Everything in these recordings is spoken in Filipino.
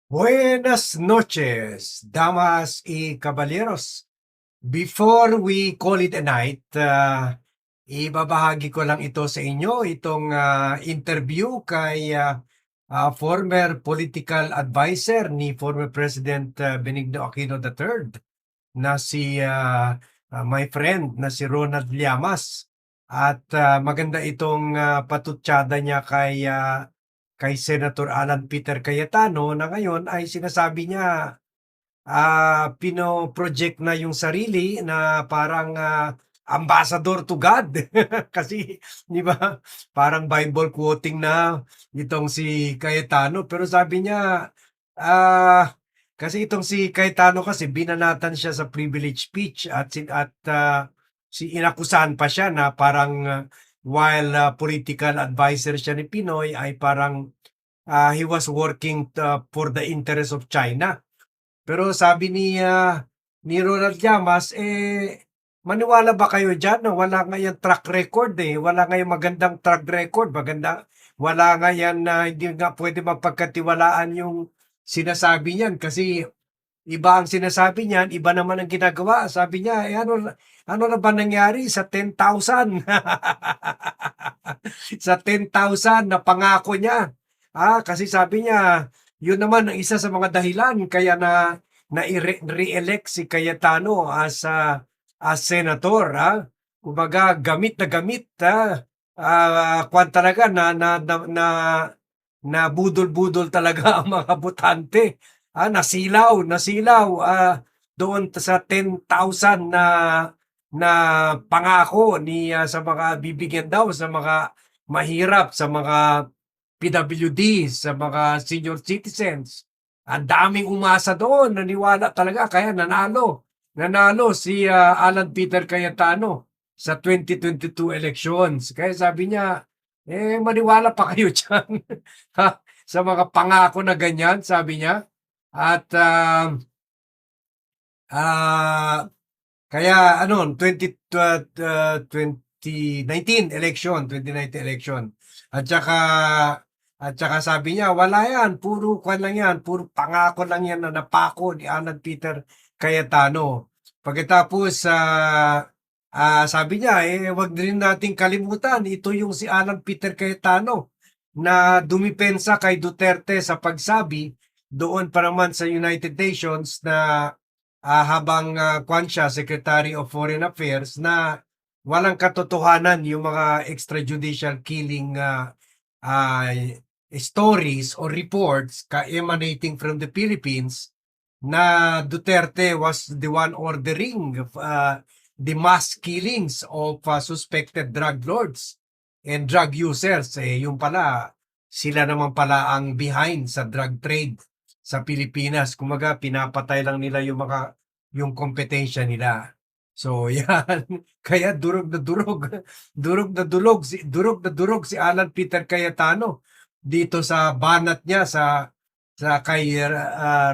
Buenas noches, damas y caballeros. Before we call it a night, ibabahagi ko lang ito sa inyo, itong interview kay former political advisor ni former President Benigno Aquino III na si my friend na si Ronald Llamas. At maganda itong patutsada niya kay Senator Alan Peter Cayetano na ngayon ay sinasabi niya pino-project na yung sarili na parang ambassador to God. Kasi, di ba, parang Bible quoting na itong si Cayetano. Pero sabi niya, kasi itong si Cayetano kasi binanatan siya sa privilege speech si inakusahan pa siya na parang while political advisor siya ni Pinoy ay parang he was working for the interest of China. Pero sabi ni Ronald Llamas, maniwala ba kayo diyan na wala nga yang track record wala nga yang magandang track record, wala nga yan na hindi nga pwede mapagkatiwalaan yung sinasabi niyan kasi iba ang sinasabi niyan, iba naman ang ginagawa. Sabi niya, ano na ba nangyari sa 10,000? Sa 10,000 na pangako niya. Kasi sabi niya, yun naman ang isa sa mga dahilan kaya na re-elect si Cayetano as senator. Kumbaga gamit na gamit kwan talaga na budol-budol talaga ang mga botante. Nasilaw doon sa 10,000 na pangako sa mga bibigyan daw sa mga mahirap, sa mga PWD, sa mga senior citizens. Ang daming umasa doon, naniwala talaga, kaya nanalo. Nanalo si Alan Peter Cayetano sa 2022 elections. Kaya sabi niya, maniwala pa kayo dyan sa mga pangako na ganyan, sabi niya. At kaya 2019 election. At saka sabi niya, wala yan, puro kwan lang yan, puro pangako lang yan na napako ni Alan Peter Cayetano. Pagkatapos, sabi niya, wag din nating kalimutan, ito yung si Alan Peter Cayetano na dumipensa kay Duterte sa pagsabi doon pa naman sa United Nations na habang kwan siya, Secretary of Foreign Affairs, na walang katotohanan yung mga extrajudicial killing stories or reports emanating from the Philippines na Duterte was the one ordering the mass killings of suspected drug lords and drug users. Yung pala, sila naman pala ang behind sa drug trade sa Pilipinas. Kumaga, pinapatay lang nila yung kompetensya nila. So, yan. Kaya durog na durog si Alan Peter Cayetano dito sa banat niya sa kay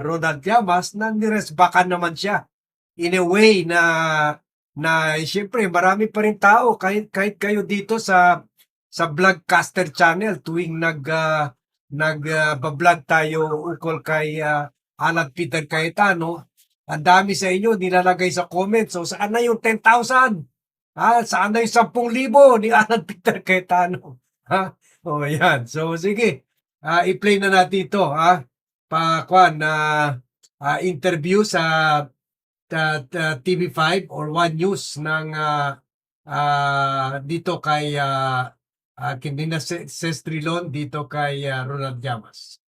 Ronald Llamas na niresbakan naman siya in a way na siyempre marami pa rin tao kahit kayo dito sa Vlogcaster channel tuwing nag-vlog tayo ukol kay Alan Peter Cayetano, ang dami sa inyo nilalagay sa comments. So saan na yung 10,000? Saan na yung 10,000 ni Alan Peter Cayetano? Yan. So sige, i-play na natin ito. Interview sa TV5 or One News ng dito kay Kindina Sestrilon dito kay Ronald Llamas.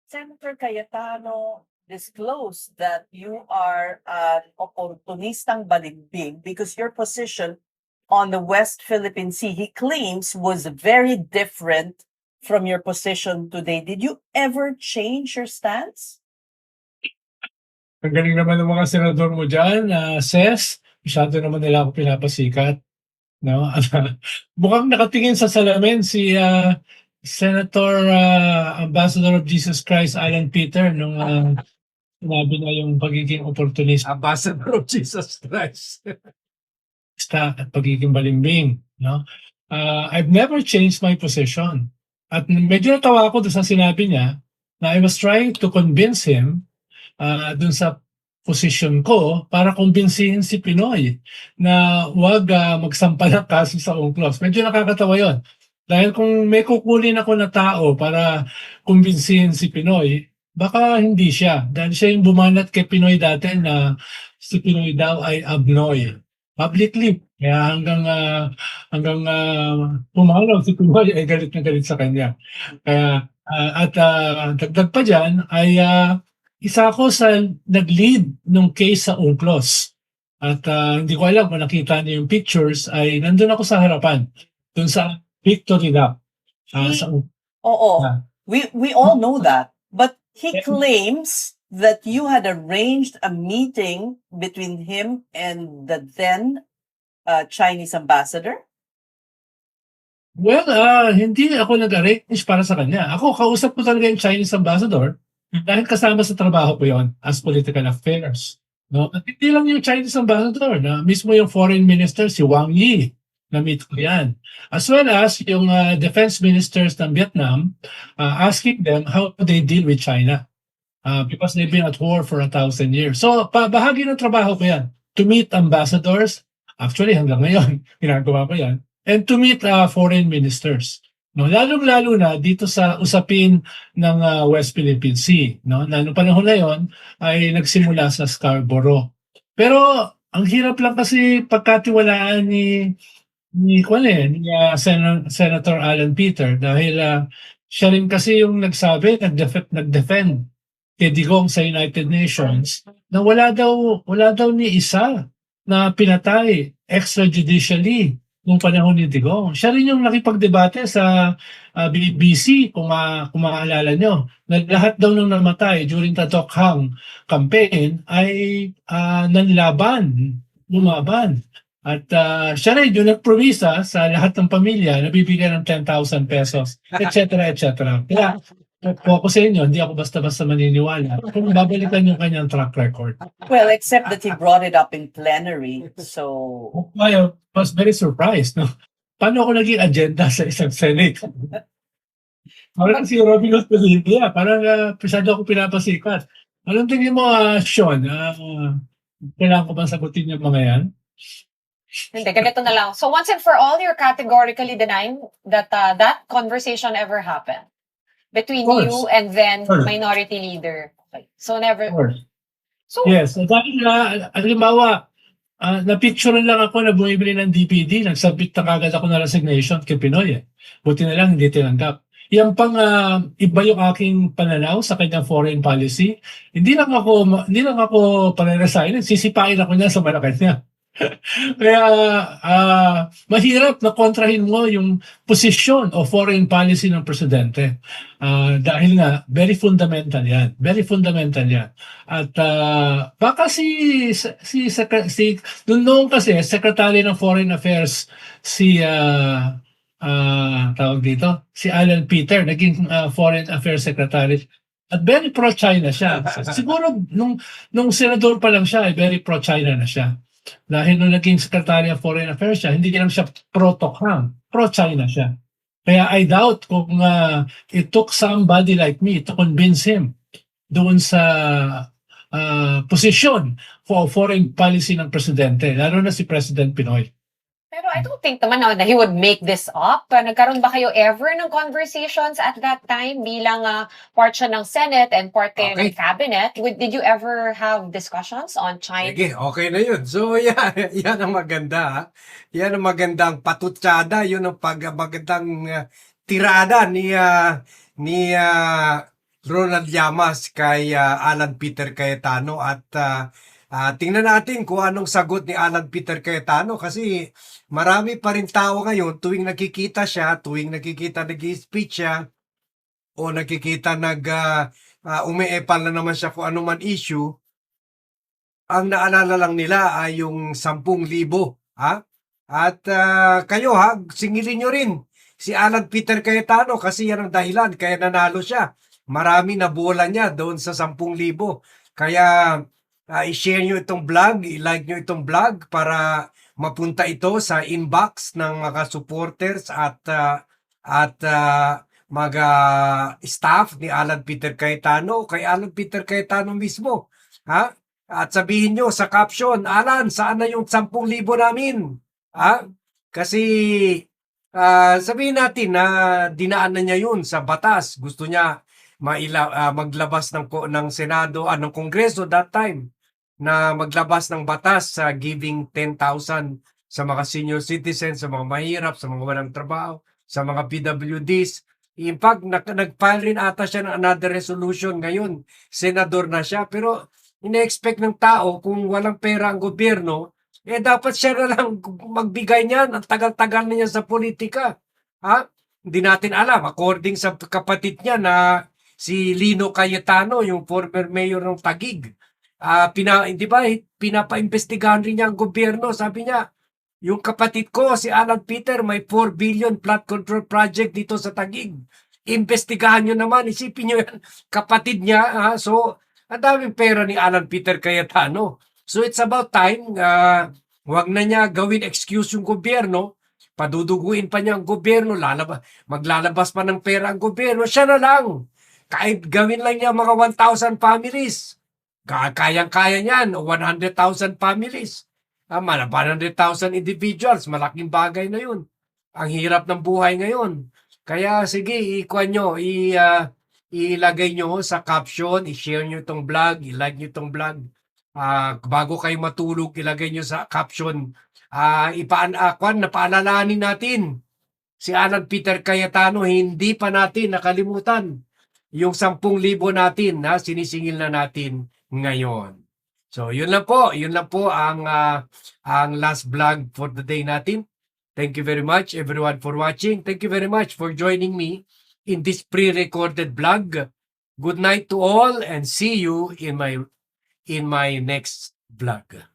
Senator Cayetano disclosed that you are an opportunistang baligbing because your position on the West Philippine Sea, he claims, was very different from your position today. Did you ever change your stance? Ang galing naman ng mga senador mo dyan, Ses. Masyado naman nila ako pinapasikat. No? Mukhang nakatingin sa salamin si Senator Ambassador of Jesus Christ, Alan Peter, nung sinabi niya yung pagiging opportunista Ambassador of Jesus Christ. at pagiging balimbing. No? I've never changed my position. At medyo natawa ako doon sa sinabi niya na I was trying to convince him dun sa posisyon ko para kumbinsihin si Pinoy na wag magsampa ng kaso sa UNCLOS. Medyo nakakatawa yon. Dahil kung may kukunin ako na tao para kumbinsihin si Pinoy, baka hindi siya. Dahil siya yung bumanat kay Pinoy dati na si Pinoy daw ay abnoy. Publicly. Kaya hanggang pumalaw si Pinoy ay galit na galit sa kanya. Kaya dagdag pa dyan ay isa ako sa nag-lead nung case sa UNCLOS. At hindi ko alam kung nakita niyo yung pictures, ay nandun ako sa harapan. Dun sa Victory Lap. Sa Oo. Ah. We all know that. But he claims that you had arranged a meeting between him and the then Chinese ambassador. Well, hindi ako nag-arrange para sa kanya. Ako, kausap ko talaga yung Chinese ambassador dahil kasama sa trabaho ko yon as political affairs. No? At hindi lang yung Chinese ambassador, na mismo yung foreign minister, si Wang Yi, na-meet ko yan. As well as yung defense ministers ng Vietnam, asking them how they deal with China. Because they've been at war for 1,000 years. So, bahagi ng trabaho ko yan. To meet ambassadors, actually hanggang ngayon, ginagawa ko yan, and to meet foreign ministers. No, lalong-lalo na dito sa usapin ng West Philippine Sea, no? Na noong panahon na 'yon ay nagsimula sa Scarborough. Pero ang hirap lang kasi pagkatiwalaan ni Senator Alan Peter dahil siya rin kasi yung nag-defend kay Digong sa United Nations na wala daw ni isa na pinatay extrajudicially nung panahon ni Digong. Siya rin yung nakipagdebate sa BBC, kung maalala nyo, na lahat daw nung namatay during the Tok Hang campaign ay lumaban. At siya rin yung nagpromisa sa lahat ng pamilya na bibigyan ng 10,000 pesos, etc. etc. Kaya po ako sa inyo, hindi ako basta-basta maniniwala kung babalikan yung kanyang track record. Well, except that he brought it up in plenary. So, I was very surprised. No? Paano ako naging agenda sa isang Senate? Parang si Robin Hood Padilla, parang pisado ako pinapasikat. Anong tingin mo, Sean? Kailangan ko bang sagutin yung mga yan? Hindi, ganito na lang. So once and for all, you're categorically denying that that conversation ever happened between Of course. you and then Of course. minority leader. Okay. So never. Of course. So Yes, dahil halimbawa, na-picture lang ako na bumibili ng DPD, nagsabit na kagad ako na resignation kay Pinoy. Buti na lang hindi tinanggap. Yan pang iba yung aking pananaw sa kanyang foreign policy. Hindi lang ako pare-resign, sisipain ako niya sa Malacanang. Kaya mahirap na kontrahin mo yung posisyon o foreign policy ng presidente. Dahil nga, very fundamental yan. Very fundamental yan. At baka noon kasi, Secretary ng Foreign Affairs, tawag dito, si Alan Peter, naging Foreign Affairs Secretary. At very pro-China siya. Siguro, nung senador pa lang siya, very pro-China na siya. Dahil nung naging Secretary of Foreign Affairs siya, hindi lang siya pro-Tok Hang, pro-China siya. Kaya I doubt kung it took somebody like me to convince him doon sa posisyon for foreign policy ng presidente, lalo na si President Pinoy. pero I don't think naman na he would make this up. Nagkaroon ba kayo ever ng conversations at that time bilang part siya ng Senate and part kayo ng cabinet? Did you ever have discussions on China? Sige, okay na yun. So, yan ang maganda. Ha? Yan ang magandang patutsada. Yun ang magandang tirada ni Ronald Llamas kay Alan Peter Cayetano. At tingnan natin kung anong sagot ni Alan Peter Cayetano kasi marami pa rin tao ngayon tuwing nakikita nag-speech siya o nakikita umeepal na naman siya kung anuman issue, ang naalala lang nila ay yung 10,000. Ha? At kayo singilin nyo rin si Alan Peter Cayetano kasi yan ang dahilan kaya nanalo siya. Marami na bola niya doon sa 10,000. Kaya i-share nyo itong vlog, i-like nyo itong vlog para mapunta ito sa inbox ng mga supporters at staff ni Alan Peter Cayetano, kay Alan Peter Cayetano mismo. Ha? At sabihin nyo sa caption, Alan, saan na yung 10,000 namin? Ha? Kasi sabihin natin na dinaan na niya yun sa batas. Gusto niya maglabas ng Senado, ng Kongreso that time, na maglabas ng batas sa giving 10,000 sa mga senior citizens, sa mga mahirap, sa mga walang trabaho, sa mga PWDs. In fact, nag-file rin ata siya ng another resolution ngayon. Senador na siya. Pero ina-expect ng tao kung walang pera ang gobyerno, dapat siya na lang magbigay niyan. Ang tagal-tagal na niya sa politika. Ha? Hindi natin alam. According sa kapatid niya na si Lino Cayetano, yung former mayor ng Taguig, di ba, pinapaimbestigahan rin niya ang gobyerno. Sabi niya, yung kapatid ko, si Alan Peter, may 4 billion flood control project dito sa Taguig. Imbestigahan nyo naman, isipin nyo yan, kapatid niya. So, ang daming pera ni Alan Peter Cayetano. So, it's about time, wag na niya gawin excuse yung gobyerno, paduduguin pa niya ang gobyerno, maglalabas pa ng pera ang gobyerno, siya na lang. Kahit gawin lang niya mga 1,000 families, kayang-kaya niyan, 100,000 families. 100,000 individuals, malaking bagay na yun. Ang hirap ng buhay ngayon. Kaya sige, ilagay nyo sa caption, i-share nyo itong vlog, i-like nyo itong vlog. Bago kayo matulog, ilagay nyo sa caption. Napaalalahanin natin, si Alan Peter Cayetano, hindi pa natin nakalimutan yung 10,000 natin na sinisingil na natin ngayon. So, yun lang po ang last vlog for the day natin. Thank you very much everyone for watching. Thank you very much for joining me in this pre-recorded vlog. Good night to all and see you in my next vlog.